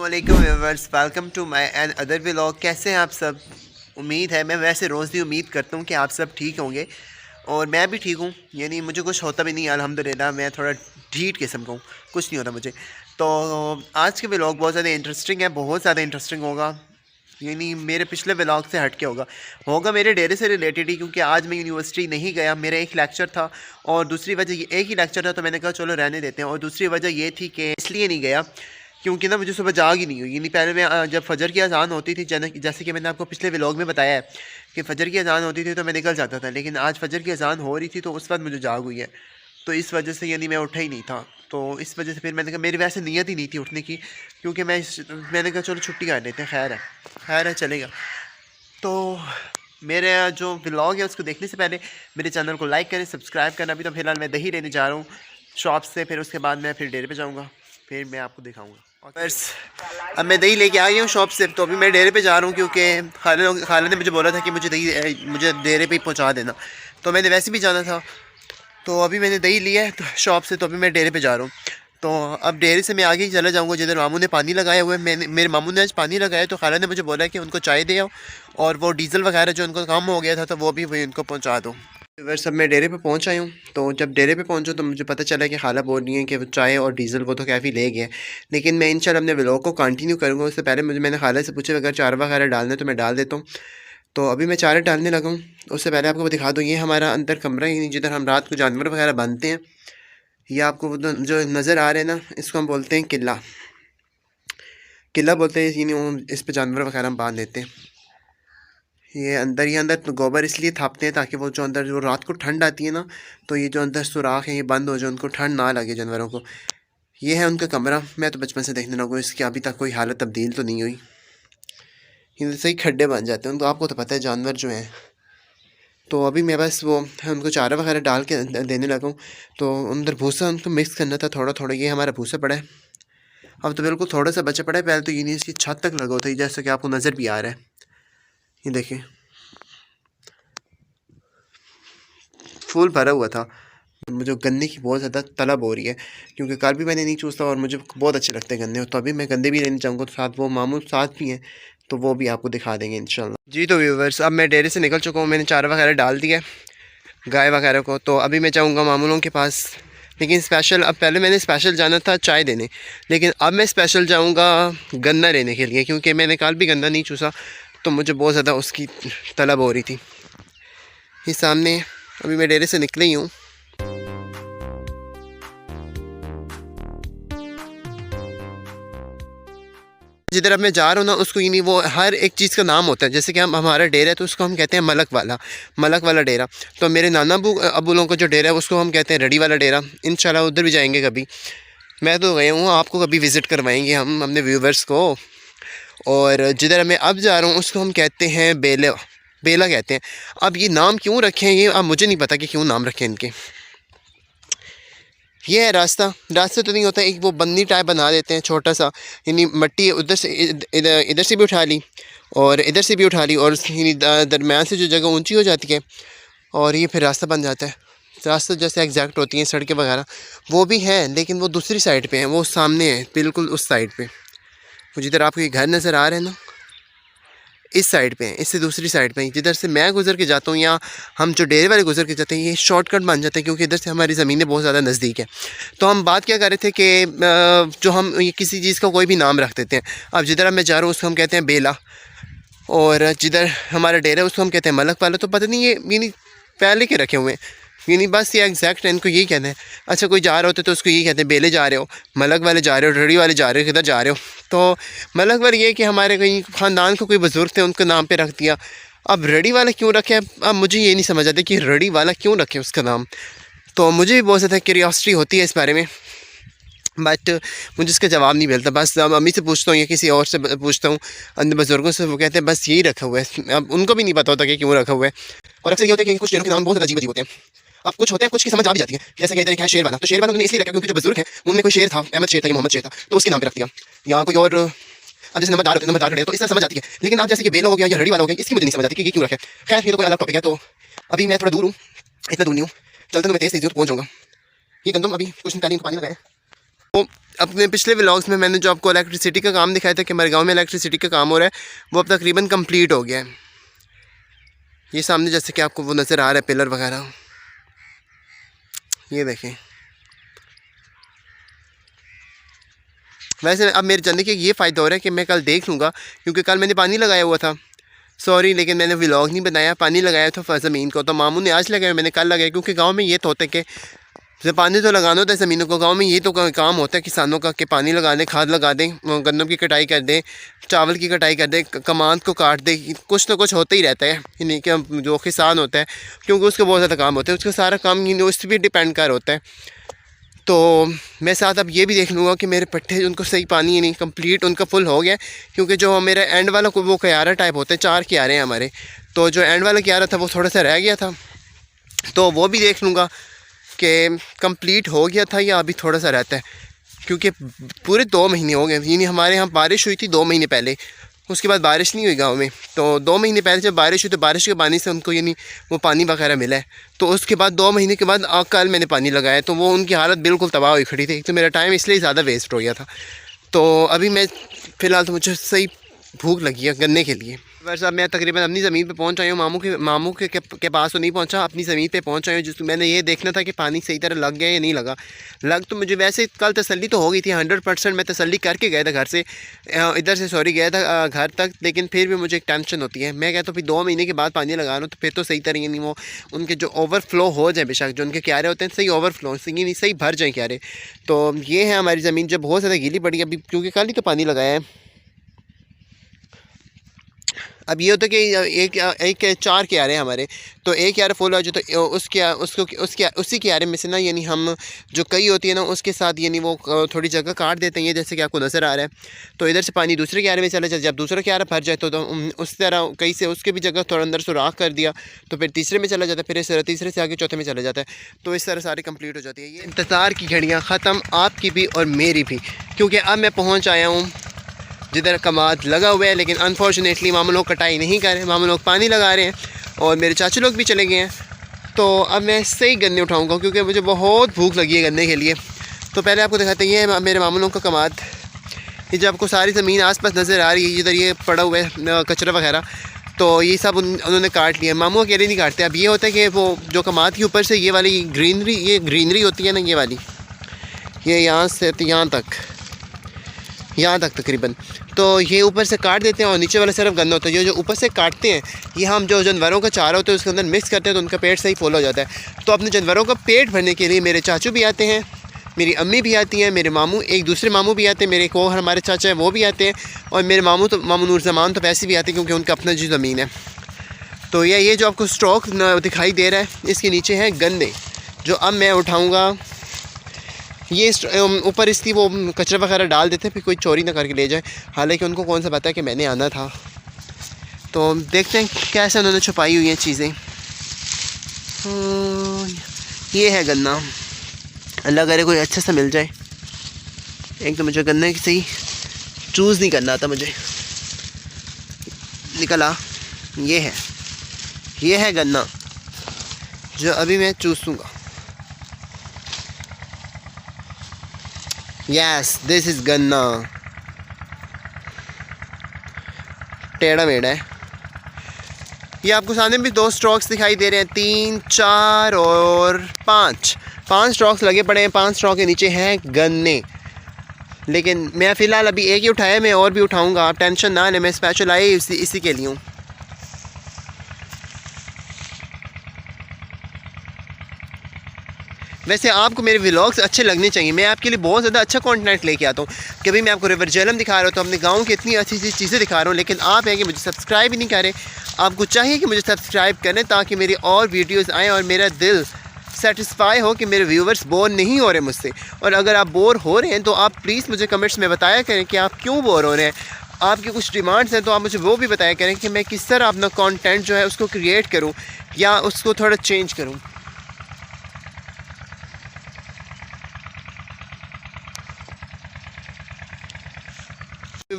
वालेकुम viewers, welcome to my and other vlog. कैसे हैं आप सब? उम्मीद है, मैं वैसे रोज़ ही उम्मीद करता हूँ कि आप सब ठीक होंगे और मैं भी ठीक हूँ। यानी मुझे कुछ होता भी नहीं है अल्हम्दुलिल्लाह। मैं थोड़ा ढीठ किस्म का हूँ, कुछ नहीं होता मुझे। तो आज के व्लॉग बहुत ज़्यादा इंटरेस्टिंग है, बहुत ज़्यादा इंटरेस्टिंग होगा। यानी मेरे पिछले व्लॉग से हट के होगा मेरे डेरे से रिलेटेड ही, क्योंकि आज मैं यूनिवर्सिटी नहीं गया। मेरा एक लेक्चर था और दूसरी वजह एक ही लेक्चर था, तो मैंने कहा चलो रहने देते हैं। और दूसरी वजह ये थी कि इसलिए नहीं गया क्योंकि ना मुझे सुबह जाग ही नहीं हुई। यानी पहले मैं जब फजर की अजान होती थी, जैसे कि मैंने आपको पिछले व्लॉग में बताया है कि फ़जर की अजान होती थी तो मैं निकल जाता था, लेकिन आज फ़जर की अजान हो रही थी तो उस वक्त मुझे जाग हुई है। तो इस वजह से यानी मैं उठा ही नहीं था। तो इस वजह से फिर मैंने कहा, मेरी वैसे नीयत ही नहीं थी उठने की, क्योंकि मैंने कहा चलो छुट्टी कर लेते हैं, खैर है चलेगा। तो मेरे जो व्लॉग है उसको देखने से पहले मेरे चैनल को लाइक करें, सब्सक्राइब करना। अभी तो फ़िलहाल मैं दही लेने जा रहा हूँ शॉप से, फिर उसके बाद मैं फिर डेरे पे जाऊँगा, फिर मैं आपको दिखाऊँगा। बस अब मैं दही लेके आ गई हूँ शॉप से, तो अभी मैं डेरे पे जा रहा हूँ, क्योंकि खाला ने मुझे बोला था कि मुझे डेरे पे ही पहुँचा देना। तो मैंने वैसे भी जाना था, तो अभी मैंने दही लिया है तो शॉप से, तो अभी मैं डेरे पे जा रहा हूँ। तो अब डेरे से मैं आगे ही चला जाऊँगा जिधर मामू ने पानी लगाया हुआ है। मेरे मामू ने आज पानी लगाया, तो खाला ने मुझे बोला कि उनको चाय दे आओ और वो डीज़ल वगैरह जो उनको काम हो गया था तो वो भी वही उनको पहुँचा दो। फिर सब मैं डेरे पे पहुँच आया हूँ। तो जब डेरे पे पहुँचा तो मुझे पता चला कि खाला बोल रही है कि वो चाय और डीज़ल वो तो काफ़ी ले गए, लेकिन मैं इंशाल्लाह अपने व्लॉग को कंटिन्यू करूँगा। उससे पहले मैंने खाला से पूछा अगर चारा वगैरह डालना है तो मैं डाल देता हूँ। तो अभी मैं चारा डालने लगा हूँ। उससे पहले आपको दिखा दूँ, ये हमारा अंदर कमरा है जिधर हम रात को जानवर वगैरह बांधते हैं। ये आपको जो नज़र आ रहे हैं ना, इसको हम बोलते हैं किला। किला बोलते हैं, यानी इस पे जानवर वगैरह हम बांध लेते हैं। ये अंदर तो गोबर इसलिए थापते हैं ताकि वो जो अंदर जो रात को ठंड आती है ना, तो ये जो अंदर सुराख है ये बंद हो जाए, उनको ठंड ना लगे जानवरों को। ये है उनका कमरा। मैं तो बचपन से देखने लगा, इसकी अभी तक कोई हालत तब्दील तो नहीं हुई। ये सही खड्डे बन जाते हैं, उनको आपको तो पता है जानवर जो हैं। तो अभी मैं बस वो उनको चारा वगैरह डाल के देने लगा हूँ। तो अंदर भूसा उनको मिक्स करना था थोड़ा थोड़ा। ये हमारा भूसा पड़ा है, अब तो बिल्कुल थोड़ा सा बचा पड़ा है। पहले तो ये नहीं, इसकी छत तक लगा होता है, जैसा कि आपको नज़र भी आ रहा है। ये देखिए फुल भरा हुआ था। मुझे गन्ने की बहुत ज़्यादा तलब हो रही है, क्योंकि कल भी मैंने नहीं चूसा और मुझे बहुत अच्छे लगते हैं गन्ने। तो अभी मैं गन्ने भी लेने चाहूँगा, तो साथ वो मामू साथ भी हैं, तो वो भी आपको दिखा देंगे इंशाल्लाह। जी तो व्यूवर्स, अब मैं डेरे से निकल चुका हूँ। मैंने चारा वगैरह डाल दिया गाय वगैरह को। तो अभी मैं जाऊँगा मामूलों के पास, लेकिन स्पेशल, अब पहले मैंने स्पेशल जाना था चाय देने, लेकिन अब मैं स्पेशल जाऊँगा गन्ना लेने के लिए, क्योंकि मैंने कल भी गन्ना नहीं चूसा, तो मुझे बहुत ज़्यादा उसकी तलब हो रही थी। ये सामने अभी मैं डेरे से निकली हूँ। जिधर अब मैं जा रहा हूँ ना, उसको यानी वो हर एक चीज़ का नाम होता है। जैसे कि हमारा डेरा है तो उसको हम कहते हैं मलक वाला डेरा। तो मेरे नाना अबू लोगों का जो डेरा है उसको हम कहते हैं रड़ी वाला डेरा। इंशाल्लाह उधर भी जाएंगे कभी। मैं तो गया हूँ, आपको कभी विज़िट करवाएंगे हम अपने व्यूवर्स को। और जिधर मैं अब जा रहा हूँ उसको हम कहते हैं बेला कहते हैं। अब ये नाम क्यों रखे हैं, ये अब मुझे नहीं पता कि क्यों नाम रखे हैं इनके। ये है रास्ता तो नहीं होता, एक वो बंदी टाइप बना देते हैं छोटा सा, यानी मट्टी उधर से इधर से भी उठा ली और इधर से भी उठा ली, और दरम्यान से जो जगह ऊंची हो जाती है और ये फिर रास्ता बन जाता है। रास्ता जैसे एग्जैक्ट होती हैं सड़कें वगैरह, वो भी हैं, लेकिन वो दूसरी साइड पे हैं, वो सामने है बिल्कुल उस साइड पे। वो जिधर आपको ये घर नज़र आ रहे हैं ना, इस साइड पे है, इससे दूसरी साइड पे है। जिधर से मैं गुजर के जाता हूँ या हम जो डेरे वाले गुजर के जाते हैं, ये शॉर्टकट बन जाते हैं, क्योंकि इधर से हमारी ज़मीनें बहुत ज़्यादा नज़दीक है। तो हम बात क्या कर रहे थे कि जो हम ये किसी चीज़ का कोई भी नाम रख देते हैं। अब जिधर अब मैं जा रहा हूँ उसको हम कहते हैं बेला, और जिधर हमारा डेरा है उसको हम कहते हैं मलक वाला। तो पता नहीं ये नहीं पहले के रखे हुए हैं, यानी बस ये एग्जैक्ट इनको यही कहते हैं। अच्छा कोई जा रहा होता है तो उसको यही कहते हैं बेले जा रहे हो, मलक वाले जा रहे हो, रड़ी वाले जा रहे हो, किधर जा रहे हो। तो मलक वाले ये कि हमारे कहीं ख़ानदान को कोई बुज़ुर्ग थे उनका नाम पे रख दिया। अब रड़ी वाला क्यों रखे, अब मुझे ये नहीं समझ आता कि रड़ी वाला क्यों रखे उसका नाम। तो मुझे भी बहुत ज़्यादा क्यूरियोसिटी होती है इस बारे में, बट मुझे इसका जवाब नहीं मिलता। बस अब अम्मी से पूछता हूँ या किसी और से पूछता हूँ, अन्य बुजुर्गों से, वो कहते हैं बस यही रखा हुआ है। अब उनको भी नहीं पता होता कि क्यों रखा हुआ है। और अक्सर ये होता है कि कुछ शेरों के नाम बहुत अजीब अजीब होते हैं। अब कुछ होते हैं कुछ की समझ आ भी जाती है, जैसे कहते हैं शेर वाला, तो शेर वाला उन्होंने इसलिए रखा क्योंकि जो बुजुर्ग है उनमें कोई शेर था, अहमद शेर था या मोहम्मद शेर था, तो उसके नाम पे रख दिया। या कोई और अब जैसे नंबरदार खड़े तो इस तरह समझ आती है। लेकिन आप जैसे कि बेला हो गया या रड़ी वाला हो गया, इसकी मुझे नहीं समझ आती कि ये क्यों रखे। खैर ये तो कोई अलग टॉपिक है। तो अभी मैं थोड़ा दूर हूँ, इतना दूर नहीं हूँ, चलते तो मैं तेज़ पहुँच जाऊँगा। ये गंदम अभी कुछ टाइम पानी लगाए, तो अपने पिछले व्लॉग्स में मैंने जो आपको इलेक्ट्रिसिटी का काम दिखाया था कि हमारे गांव में इलेक्ट्रिसिटी का काम हो रहा है, वो अब तकरीबन कंप्लीट हो गया है। ये सामने जैसे कि आपको वो नज़र आ रहा है पिलर वगैरह, ये देखें। वैसे अब मेरे जाने के ये फ़ायदा हो रहा है कि मैं कल देख लूँगा, क्योंकि कल मैंने पानी लगाया हुआ था, सॉरी, लेकिन मैंने व्लॉग नहीं बनाया। पानी लगाया था ज़मीन को, तो मामू ने आज लगाया, मैंने कल लगाया, क्योंकि गांव में ये तो होता है कि पानी तो लगाना होता है ज़मीनों को। गांव में ये तो काम होता है किसानों का कि पानी लगा दें, खाद लगा दें, गन्नों की कटाई कर दें, चावल की कटाई कर दें, कमांद को काट दें, कुछ ना कुछ होता ही रहता है। यानी कि जो किसान होता है, क्योंकि उसका बहुत ज़्यादा काम होता है, उसका सारा काम उस पर डिपेंड कर होता है। तो मैं साथ अब ये भी देख लूँगा कि मेरे पट्टे उनको सही पानी नहीं कंप्लीट उनका फुल हो गया, क्योंकि जो मेरा एंड वाला वो क्यारा टाइप होता है, 4 क्यारे हैं हमारे, तो जो एंड वाला क्यारा था वो थोड़ा सा रह गया था, तो वो भी देख लूँगा कि कंप्लीट हो गया था या अभी थोड़ा सा रहता है। क्योंकि पूरे 2 महीने हो गए, यानी हमारे यहाँ बारिश हुई थी 2 महीने पहले, उसके बाद बारिश नहीं हुई गांव में, तो 2 महीने पहले जब बारिश हुई तो बारिश के पानी से उनको यानी वो पानी वगैरह मिला है। तो उसके बाद 2 महीने के बाद कल मैंने पानी लगाया, तो वो उनकी हालत बिल्कुल तबाह हुई खड़ी थी, तो मेरा टाइम इसलिए ज़्यादा वेस्ट हो गया था। तो अभी मैं फ़िलहाल तो मुझे सही भूख लगी है गन्ने के लिए। वैसे अब मैं तकरीबन अपनी ज़मीन पे पहुंच आया हूँ, मामू के पास तो नहीं पहुंचा, अपनी ज़मीन पे पहुंच आया हूँ। जिस मैंने ये देखना था कि पानी सही तरह लग गया या नहीं लगा। लग तो मुझे वैसे कल तसल्ली तो हो गई थी, 100% मैं तसल्ली करके गया था घर से, इधर से सॉरी गया था घर तक, लेकिन फिर भी मुझे एक टेंशन होती है। मैं कहता हूँ फिर 2 महीने के बाद पानी लगा रहा हूँ, तो फिर तो सही तरह नहीं वो उनके जो ओवरफ्लो हो जाए, बेशक जो उनके क्यारे होते हैं सही ओवरफ्लो नहीं सही भर जाए क्यारे। तो ये है हमारी ज़मीन जो बहुत ज़्यादा गीली पड़ी है अभी, क्योंकि कल ही तो पानी लगाया है। अब ये होता है कि एक 4 क्यारे हैं हमारे, तो एक क्यारा फुल हो जाए तो उसी क्यारे में से ना यानी हम जो कई होती है ना उसके साथ यानी वो थोड़ी जगह काट देते हैं, ये जैसे कि आपको नज़र आ रहा है। तो इधर से पानी दूसरे क्यारे में चला जाए, जब दूसरा क्यारा भर जाए तो उस तरह कई से उसके भी जगह थोड़ा अंदर सुराख कर दिया, तो फिर तीसरे में चला जाता है, फिर इस तरह तीसरे से आगे चौथे में चला जाता है। तो इस तरह सारी कंप्लीट हो जाती है। ये इंतज़ार की घड़ियाँ ख़त्म, आपकी भी और मेरी भी, क्योंकि अब मैं पहुँच आया हूँ जिधर कमाद लगा हुआ है। लेकिन अनफॉर्चुनेटली मामू लोग कटाई नहीं कर रहे, मामू लोग पानी लगा रहे हैं और मेरे चाचू लोग भी चले गए हैं। तो अब मैं सही गन्ने उठाऊंगा, क्योंकि मुझे बहुत भूख लगी है गन्ने के लिए। तो पहले आपको दिखाते हैं मेरे मामू लोग का कमाद। ये जो आपको सारी ज़मीन आसपास नज़र आ रही है, इधर ये पड़ा हुआ है कचरा वगैरह, तो ये सब उन्होंने काट लिया। मामू अकेले नहीं काटते। अब ये होता है कि वो जो कमाद के ऊपर से ये वाली ग्रीनरी होती है ना, ये वाली, ये यहाँ से यहाँ तक तकरीबन, तो ये ऊपर से काट देते हैं और नीचे वाला सिर्फ गन्ना होता है। जो ऊपर से काटते हैं ये हम जो जानवरों का चारा होता है उसके अंदर मिक्स करते हैं, तो उनका पेट सही फुल हो जाता है। तो अपने जानवरों का पेट भरने के लिए मेरे चाचू भी आते हैं, मेरी अम्मी भी आती हैं, मेरे मामू एक दूसरे मामू भी आते हैं, मेरे एक और हमारे चाचा हैं वो भी आते हैं, और मेरे मामू नूरजमान तो वैसे भी आते हैं क्योंकि उनका अपना जो ज़मीन है। तो ये जो आपको स्टॉक दिखाई दे रहा है इसके नीचे हैं गन्ने, जो अब मैं उठाऊँगा। ये ऊपर इसकी वो कचरा वगैरह डाल देते हैं, फिर कोई चोरी ना करके ले जाए, हालांकि उनको कौन सा पता है कि मैंने आना था। तो देखते हैं कैसे उन्होंने छुपाई हुई हैं चीज़ें। ये है गन्ना, अल्लाह करे कोई अच्छा सा मिल जाए। एक तो मुझे गन्ना सही चूज़ नहीं करना आता, मुझे निकला। ये है गन्ना जो अभी मैं चूसूँगा। यस, दिस इज़ गन्ना। टेढ़ा मेढ़ा है। ये आपको सामने भी 2 स्ट्रोक्स दिखाई दे रहे हैं, 3, 4 और 5 स्ट्रोक्स लगे पड़े हैं। 5 स्ट्रोक के नीचे हैं गन्ने, लेकिन मैं फ़िलहाल अभी एक ही उठाया, मैं और भी उठाऊंगा, आप टेंशन ना लें। मैं स्पेशल आए इसी के लिए हूँ। वैसे आपको मेरे व्लॉग्स अच्छे लगने चाहिए, मैं आपके लिए बहुत ज़्यादा अच्छा कंटेंट लेके आता हूँ। कभी मैं आपको रिवर झेलम दिखा रहा हूँ, तो अपने गांव की इतनी अच्छी चीज़ें दिखा रहा हूँ, लेकिन आप हैं कि मुझे सब्सक्राइब ही नहीं करें। आपको चाहिए कि मुझे सब्सक्राइब करें ताकि मेरी और वीडियोज़ आएँ और मेरा दिल सेटिस्फाई हो कि मेरे व्यूवर्स बोर नहीं हो रहे मुझसे। और अगर आप बोर हो रहे हैं तो आप प्लीज़ मुझे कमेंट्स में बताया करें कि आप क्यों बोर हो रहे हैं। आपकी कुछ डिमांड्स हैं तो आप मुझे वो भी बताया करें कि मैं किस तरह अपना कंटेंट जो है उसको क्रिएट करूं या उसको थोड़ा चेंज करूं।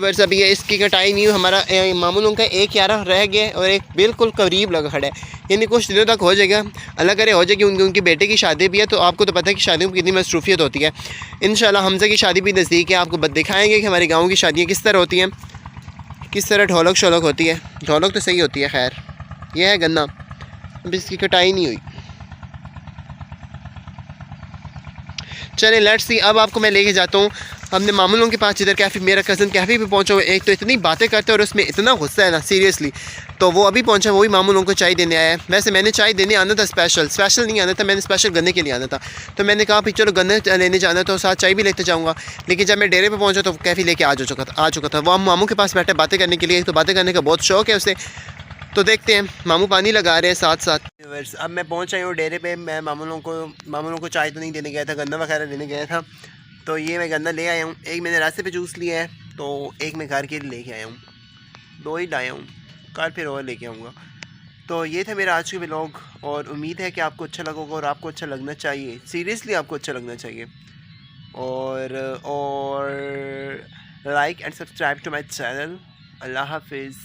वर्ष अभी ये इसकी कटाई नहीं हुई। हमारा मामूलों का एक यारा रह गया और एक बिल्कुल करीब लगा खड़ा है, यानी कुछ दिनों तक हो जाएगा, अल्लाह करे हो जाएगी। उनके बेटे की शादी भी है, तो आपको तो पता है कि शादियों में कितनी मसरूफियत होती है। इंशाल्लाह हमज़ा की शादी भी नज़दीक है, आपको दिखाएँगे कि हमारे गाँव की शादियाँ किस तरह होती हैं, किस तरह ढोलक शोलक होती है। ढोलक तो सही होती है। खैर यह है गन्ना, अब इसकी कटाई नहीं हुई। चले लेट्स सी, अब आपको मैं लेके जाता हूँ हमने मामूलों के पास, जिधर कैफ़ी मेरा कज़न कैफ़ी भी पहुँचा। एक तो इतनी बातें करते हैं और उसमें इतना गुस्सा है ना, सीरियसली। तो वो अभी पहुँचा, वो भी मामूलों को चाय देने आया है। वैसे मैंने चाय देने आना था, स्पेशल नहीं आना था, मैंने स्पेशल गन्ने के लिए आना था। तो मैंने कहा फिर चलो गन्ने लेने जाना तो साथ चाय भी लेते जाऊँगा। लेकिन जब मैं डेरे पर पहुँचा तो कैफ़ी लेके आ चुका था। वो हम मामू के पास बैठे बातें करने के लिए, तो बातें करने का बहुत शौक है उसे। तो देखते हैं, मामू पानी लगा रहे हैं साथ साथ। अब मैं पहुंच आई हूँ डेरे पे। मैं मामूलों को चाय तो नहीं देने गया था, गन्ना वगैरह लेने गया था। तो ये मैं गन्ना ले आया हूँ। एक मैंने रास्ते पे जूस लिया है, तो एक मैं घर के लिए लेके आया हूँ। 2 ही लाया हूँ, कल फिर और लेके आऊँगा। तो ये था मेरा आज के व्लॉग, और उम्मीद है कि आपको अच्छा लगा होगा, और आपको अच्छा लगना चाहिए, सीरियसली आपको अच्छा लगना चाहिए। और like and subscribe to my channel. अल्लाह हाफिज़।